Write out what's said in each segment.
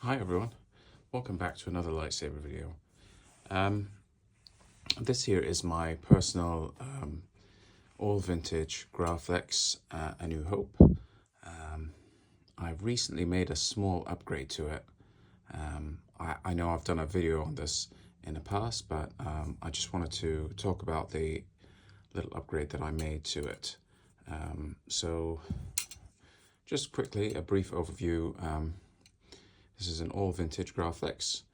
Hi everyone, welcome back to another lightsaber video. This here is my personal all vintage Graflex A New Hope. I've recently made a small upgrade to it. I know I've done a video on this in the past, but I just wanted to talk about the little upgrade that I made to it. So just quickly, a brief overview. This is an all vintage Graflex.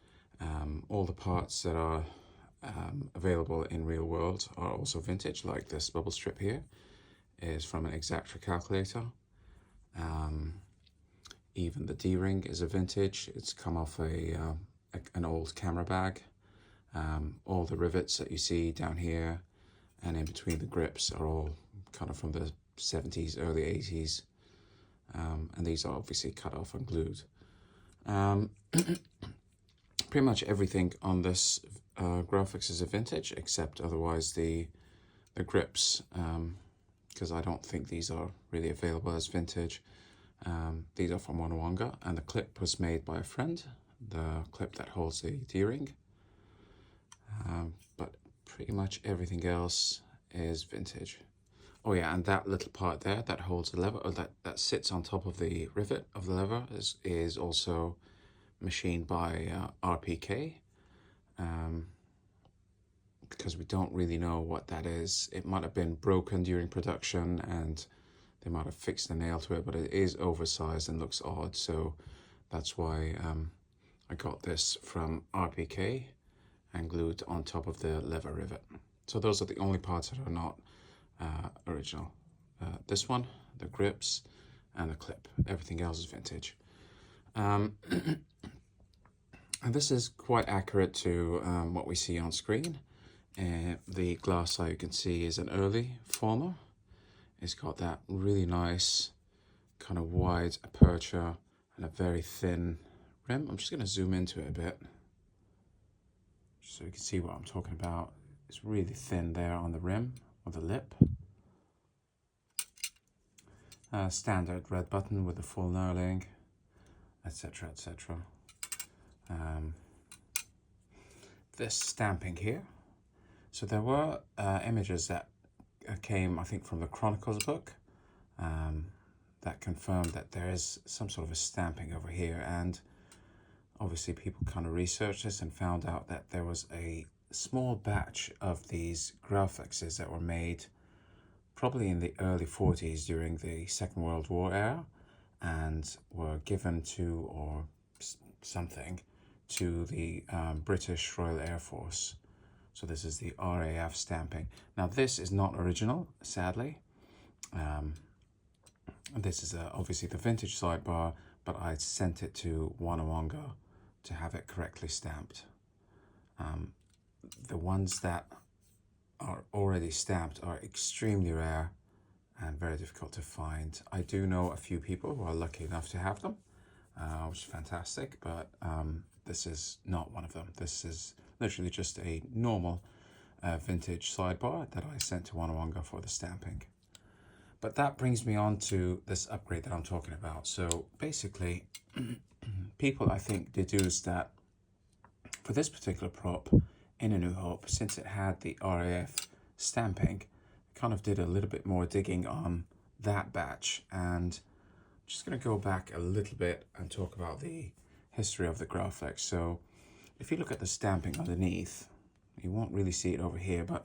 All the parts that are available in real world are also vintage, like this bubble strip here is from an Exactra calculator. Even the D-ring is a vintage. It's come off an old camera bag. All the rivets that you see down here and in between the grips are all kind of from the 70s, early 80s. And these are obviously cut off and glued. Pretty much everything on this Graflex is a vintage, except otherwise the grips, because I don't think these are really available as vintage. These are from Wonawanga, and the clip was made by a friend, the clip that holds the D-ring. But pretty much everything else is vintage. Oh yeah, and that little part there that holds the lever, or that sits on top of the rivet of the lever, is also machined by RPK, because we don't really know what that is. It might have been broken during production and they might have fixed a nail to it, but it is oversized and looks odd, so that's why I got this from RPK and glued on top of the lever rivet. So those are the only parts that are not original. This one, the grips, and the clip. Everything else is vintage. And this is quite accurate to what we see on screen. The glass eye you can see is an early Folmer. It's got that really nice kind of wide aperture and a very thin rim. I'm just going to zoom into it a bit so you can see what I'm talking about. It's really thin there on the rim of the lip. Standard red button with the full knurling, etc, etc. This stamping here. So there were images that came, I think, from the Chronicles book that confirmed that there is some sort of a stamping over here, and obviously people kind of researched this and found out that there was a small batch of these Graflexes that were made probably in the early 40s during the Second World War era, and were given to, or something, to the British Royal Air Force. So this is the RAF stamping. Now this is not original, sadly. This is obviously the vintage sidebar, but I sent it to Wonawanga to have it correctly stamped. The ones that are already stamped are extremely rare and very difficult to find. I do know a few people who are lucky enough to have them, which is fantastic, but this is not one of them. This is literally just a normal vintage sidebar that I sent to Wonawanga for the stamping. But that brings me on to this upgrade that I'm talking about. So basically, people, I think, deduced that for this particular prop in A New Hope, since it had the RAF stamping, kind of did a little bit more digging on that batch. And I'm just going to go back a little bit and talk about the history of the Graflex. So if you look at the stamping underneath, you won't really see it over here, but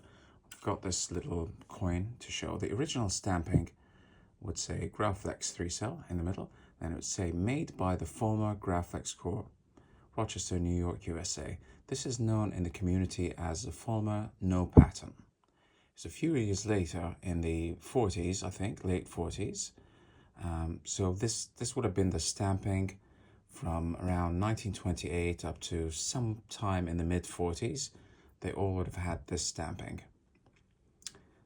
I've got this little coin to show. The original stamping would say Graflex 3-cell in the middle, and it would say made by the Folmer Graflex Corp, Rochester, New York, USA. This is known in the community as the Folmer No Pattern. It's a few years later, in the 40s, I think, late 40s. So this would have been the stamping from around 1928 up to sometime in the mid-40s. They all would have had this stamping.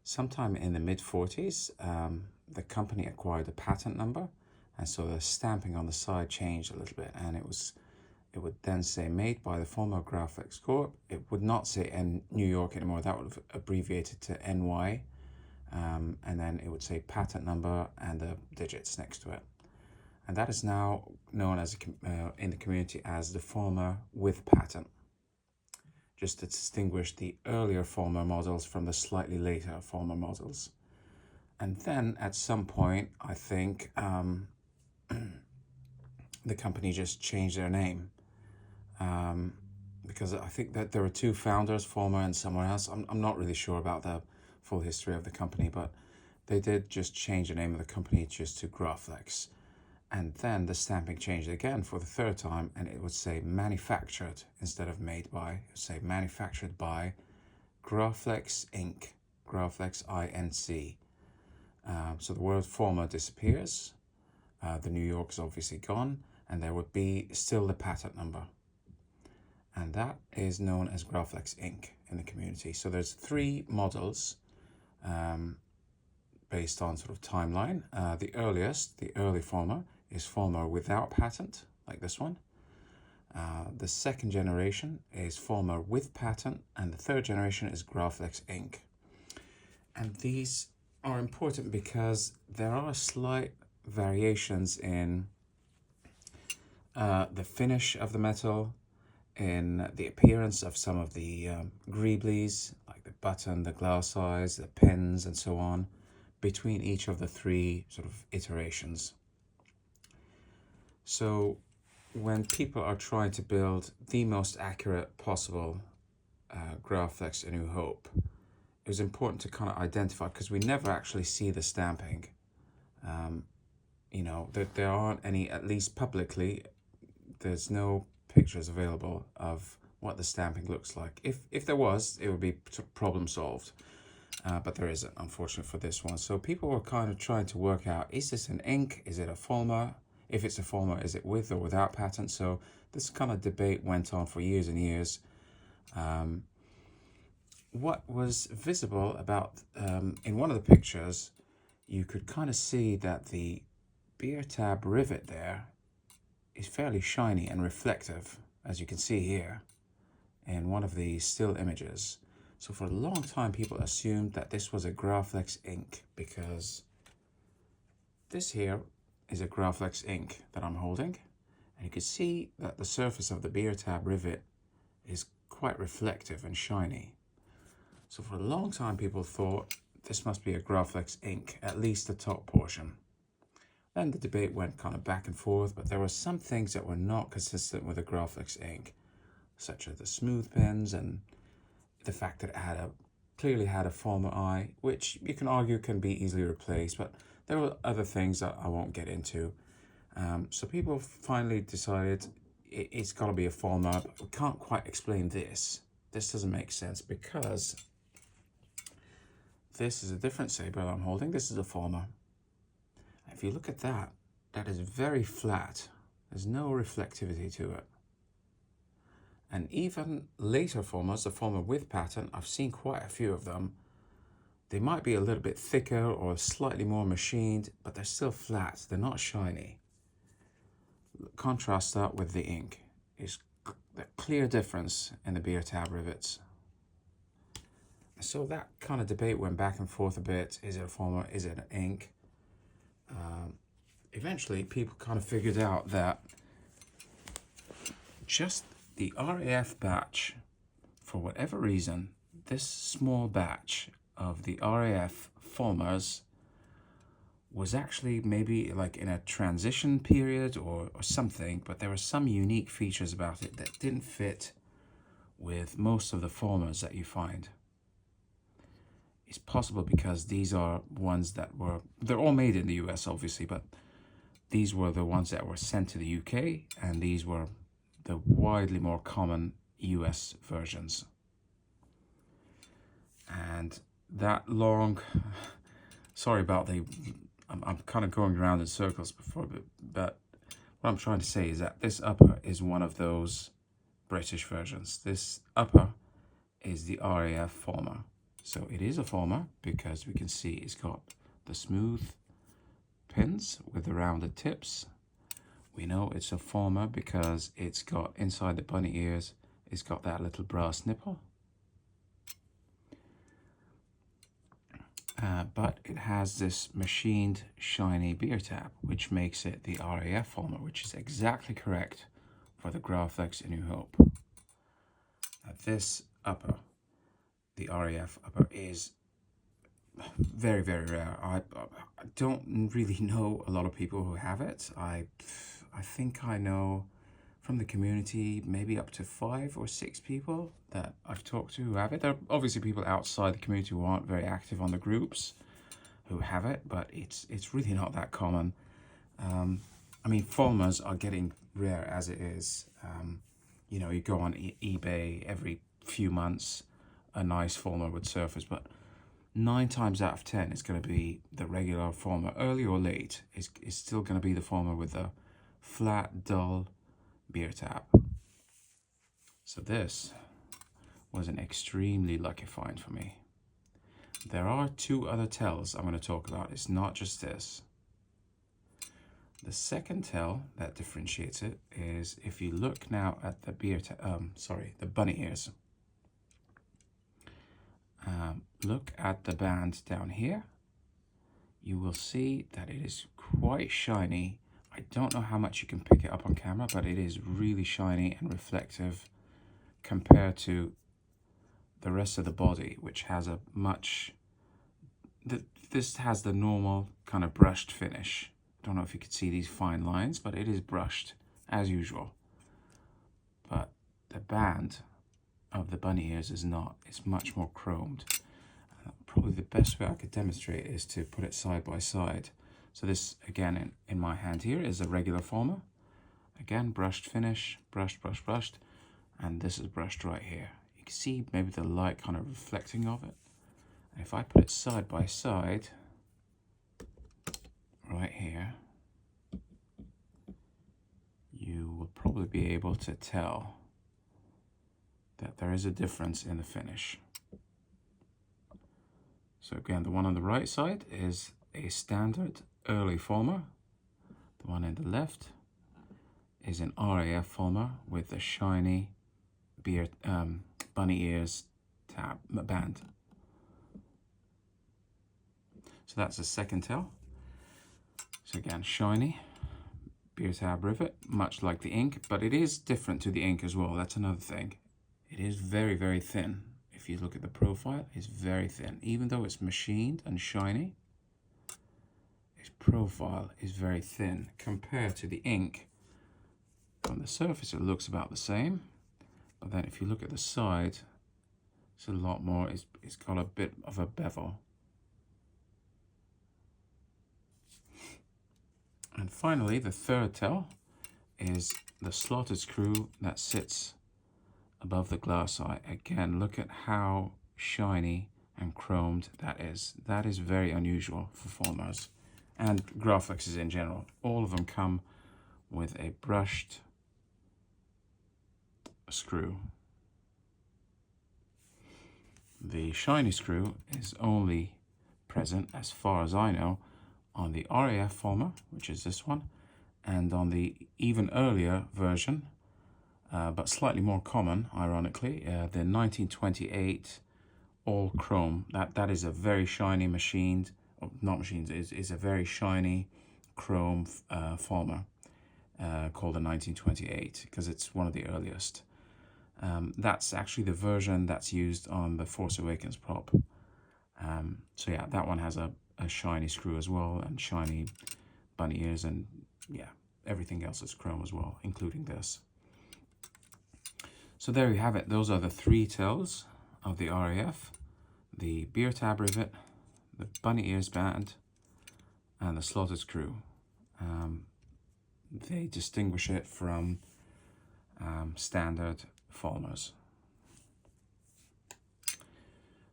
Sometime in the mid-40s, the company acquired a patent number, and so the stamping on the side changed a little bit, and it would then say made by the Folmer Graflex Corp. It would not say New York anymore. That would have abbreviated to NY, and then it would say patent number and the digits next to it. And that is now known as in the community as the Folmer with patent, just to distinguish the earlier Folmer models from the slightly later Folmer models. And then at some point, I think the company just changed their name, because I think that there were two founders, Folmer and someone else. I'm not really sure about the full history of the company, but they did just change the name of the company just to Graflex. And then the stamping changed again for the third time, and it would say manufactured instead of made by. It would say manufactured by Graflex Inc., Graflex INC. So the word Folmer disappears. The New York is obviously gone, and there would be still the patent number. And that is known as Graflex Inc. in the community. So there's three models based on sort of timeline. The earliest, the early Folmer, is Folmer without patent, like this one. The second generation is Folmer with patent, and the third generation is Graflex Inc. And these are important because there are slight variations in the finish of the metal, in the appearance of some of the greeblies, like the button, the glass eyes, the pins, and so on, between each of the three sort of iterations. So when people are trying to build the most accurate possible Graflex A New Hope, it was important to kind of identify, because we never actually see the stamping. You know, there aren't any, at least publicly, there's no pictures available of what the stamping looks like. If there was, it would be problem solved. But there isn't, unfortunately, for this one. So people were kind of trying to work out, is this an ink? Is it a Folmer? If it's a Folmer, is it with or without patent? So this kind of debate went on for years and years. What was visible about, in one of the pictures, you could kind of see that the beer tab rivet there is fairly shiny and reflective, as you can see here in one of the still images. So for a long time, people assumed that this was a Graflex ink, because this here is a Graflex ink that I'm holding, and you can see that the surface of the beer tab rivet is quite reflective and shiny. So for a long time, people thought this must be a Graflex ink, at least the top portion. Then the debate went kind of back and forth, but there were some things that were not consistent with a Graflex ink, such as the smooth pins and the fact that it clearly had a Folmer eye, which you can argue can be easily replaced, but there were other things that I won't get into. So people finally decided it's got to be a Folmer, but we can't quite explain this. This doesn't make sense, because this is a different saber I'm holding. This is a Folmer. If you look at that, that is very flat. There's no reflectivity to it. And even later Folmers, the Folmer with patent, I've seen quite a few of them. They might be a little bit thicker or slightly more machined, but they're still flat. They're not shiny. Contrast that with the ink. It's a clear difference in the beer tab rivets. So that kind of debate went back and forth a bit. Is it a Folmer? Is it an ink? Eventually, people kind of figured out that just the RAF batch, for whatever reason, this small batch of the RAF Folmers was actually maybe like in a transition period or something, but there were some unique features about it that didn't fit with most of the Folmers that you find. It's possible because these are ones that were, they're all made in the US obviously, but these were the ones that were sent to the UK, and these were the widely more common US versions. And that long, sorry about the, I'm kind of going around in circles before, but what I'm trying to say is that this upper is one of those British versions. This upper is the RAF Folmer. So it is a Folmer because we can see it's got the smooth pins with the rounded tips. We know it's a Folmer because it's got inside the bunny ears, it's got that little brass nipple. but it has this machined shiny beer tab, which makes it the RAF Folmer, which is exactly correct for the Graflex A New Hope. Now this upper, the RAF upper, is very, very rare. I don't really know a lot of people who have it. I think I know from the community maybe up to 5 or 6 people that I've talked to who have it. There are obviously people outside the community who aren't very active on the groups who have it, but it's really not that common. I mean, Folmers are getting rare as it is. You know, you go on eBay every few months, a nice Folmer would surface, but 9 times out of 10 it's going to be the regular Folmer. Early or late is still going to be the Folmer with a flat, dull beer tab. So this was an extremely lucky find for me. There are 2 other tells I'm going to talk about. It's not just this. The second tell that differentiates it is if you look now at the the bunny ears. Look at the band down here. You will see that it is quite shiny. I don't know how much you can pick it up on camera, but it is really shiny and reflective compared to the rest of the body, which has a much... This has the normal kind of brushed finish. I don't know if you could see these fine lines, but it is brushed as usual. But the band of the bunny ears is not. It's much more chromed. Probably the best way I could demonstrate is to put it side by side. So this, again, in my hand here is a regular Folmer. Again, brushed finish, brushed, brushed, brushed. And this is brushed right here. You can see maybe the light kind of reflecting of it. And if I put it side by side, right here, you will probably be able to tell that there is a difference in the finish. So again, the one on the right side is a standard early Folmer. The one in the left is an RAF Folmer with the shiny beer, bunny ears tab band. So that's the second tell. So again, shiny beer tab rivet, much like the ink, but it is different to the ink as well. That's another thing. It is very, very thin. If you look at the profile, it's very thin. Even though it's machined and shiny, its profile is very thin compared to the ink. On the surface, it looks about the same, but then if you look at the side, it's a lot more. It's got a bit of a bevel. And finally, the third tell is the slotted screw that sits above the glass eye. Again, look at how shiny and chromed that is. That is very unusual for Folmers and Graflexes in general. All of them come with a brushed screw. The shiny screw is only present, as far as I know, on the RAF Folmer, which is this one, and on the even earlier version, but slightly more common, ironically, the 1928 all chrome. That is a very shiny machined, not machined, is a very shiny chrome Folmer called the 1928 because it's one of the earliest. That's actually the version that's used on the Force Awakens prop. So yeah, that one has a shiny screw as well, and shiny bunny ears, and yeah, everything else is chrome as well, including this. So there you have it. Those are the 3 tells of the RAF: the beer tab rivet, the bunny ears band, and the slotted screw. They distinguish it from standard Folmers.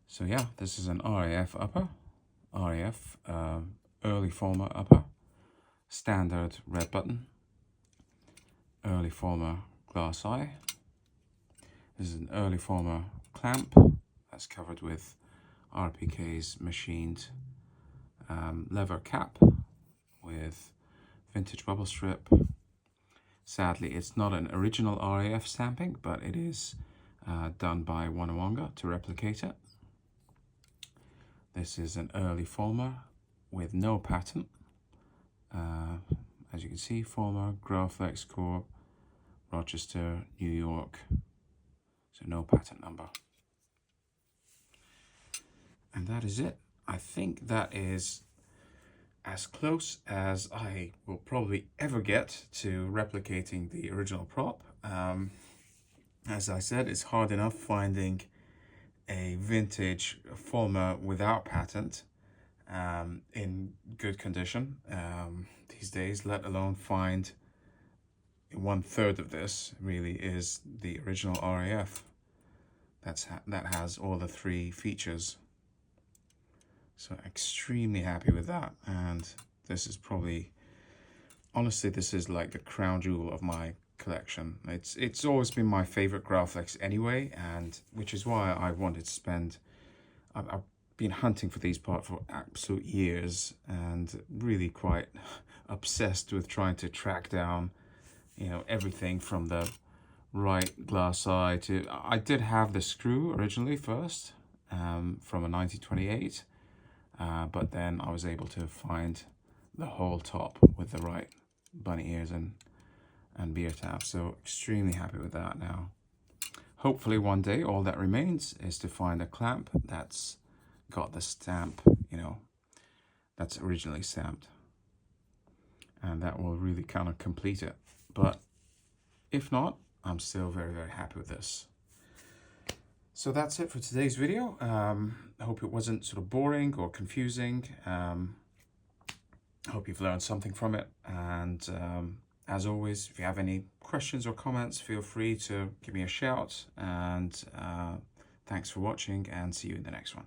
So yeah, this is an RAF upper, RAF early Folmer upper, standard red button, early Folmer glass eye. This is an early Folmer clamp that's covered with RPK's machined leather cap with vintage bubble strip. Sadly, it's not an original RAF stamping, but it is done by Wonawonga to replicate it. This is an early Folmer with no patent. As you can see, Folmer Graflex Corp, Rochester, New York. So no patent number. And that is it. I think that is as close as I will probably ever get to replicating the original prop. As I said, it's hard enough finding a vintage Folmer without patent in good condition these days, let alone find 1/3 of this really is the original RAF. That has all the 3 features. So extremely happy with that, and this is probably, honestly, this is like the crown jewel of my collection. It's always been my favorite Graflex anyway, and which is why I wanted to spend, I've been hunting for these parts for absolute years, and really quite obsessed with trying to track down, you know, everything from the right glass eye to, I did have the screw originally first, from a 1928. But then I was able to find the whole top with the right bunny ears and beer tab. So extremely happy with that now. Hopefully one day all that remains is to find a clamp that's got the stamp, you know, that's originally stamped. And that will really kind of complete it. But if not, I'm still very, very happy with this. So that's it for today's video. I hope it wasn't sort of boring or confusing. I hope you've learned something from it. And as always, if you have any questions or comments, feel free to give me a shout. And thanks for watching, and see you in the next one.